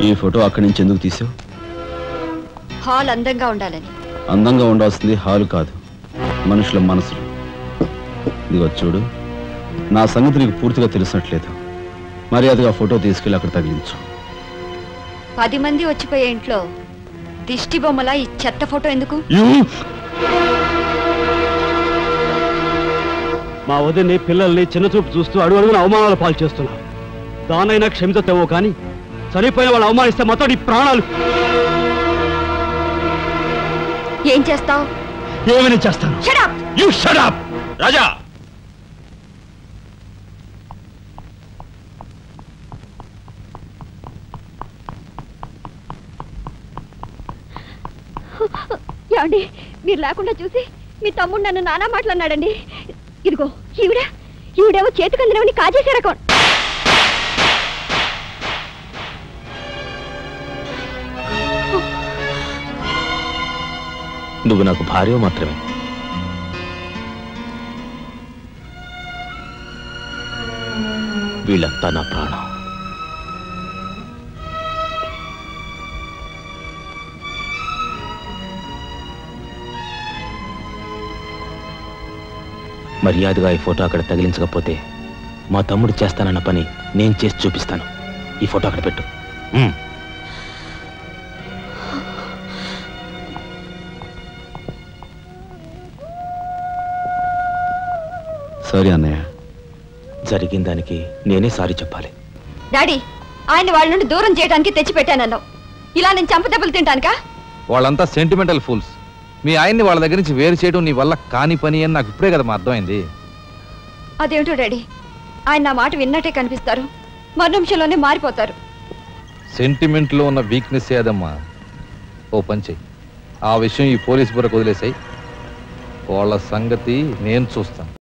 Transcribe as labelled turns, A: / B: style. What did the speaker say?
A: ఈ ఫోటో అక్కడి నుంచి ఎందుకు తీసావు?
B: హాల్ అందంగా ఉండాలని.
A: అందంగా ఉండాల్సింది హాలు కాదు, మనుషుల మనసులు. ఇదిగో చూడు, నా సంగతి నీకు పూర్తిగా తెలిసినట్లేదు. మర్యాదగా ఫోటో తీసుకెళ్ళి అక్కడ తగిలించు.
B: 10 మంది వచ్చిపోయే ఇంట్లో దిష్టి బొమ్మలా ఈ చెత్త ఫోటో ఎందుకు?
C: మా వదిని పిల్లల్ని చిన్నచూపు చూస్తూ అడుగున అవమానాలు పాలు చేస్తున్నారు. దానైనా క్షమితేమో కానీ చనిపోయిన వాళ్ళు అవమానిస్తే మొత్తం నీ ప్రాణాలు.
B: ఏం చేస్తావు?
C: ఏమైనా చేస్తాను.
A: You shut up! రాజా,
B: ఏమండి, మీరు లేకుండా చూసి మీ తమ్ముడు నన్ను నానా మాట్లాడినాడండి. ఇదిగో ఈవిడేమో చేతికి అందినవని కాజేసే రకం.
A: నువ్వు నాకు భార్య మాత్రమే. వీళ్ళంతా నా ప్రాణం. మర్యాదగా ఈ ఫోటో అక్కడ తగిలించకపోతే మా తమ్ముడు చేస్తానన్న పని నేను చేసి చూపిస్తాను. ఈ ఫోటో అక్కడ పెట్టు. సారీ అన్నయ్య, జరిగిన దానికి నేనే సారీ చెప్పాలి.
B: డాడీ, ఆయన వాళ్ళ నుండి దూరం చేయడానికి తెచ్చిపెట్టానన్నావు. ఇలా నేను చంపదెబ్బలు తింటానుకా?
D: వాళ్ళంతా సెంటిమెంటల్ ఫూల్స్. మీ ఆయన్ని వాళ్ళ దగ్గర నుంచి వేరు చేయడం నీ వల్ల కాని పని అని నాకు ఇప్పుడే కదా మా అర్థమైంది.
B: అదేమిటో డాడీ, ఆయన నా మాట విన్నట్టే కనిపిస్తారు, మరు నిమిషంలోనే మారిపోతారు.
D: సెంటిమెంట్లో ఉన్న వీక్నెస్ ఏదమ్మా. ఓ పని చెయ్యి, ఆ విషయం ఈ పోలీస్ బుర్రకు వదిలేసాయి. వాళ్ళ సంగతి నేను చూస్తాను.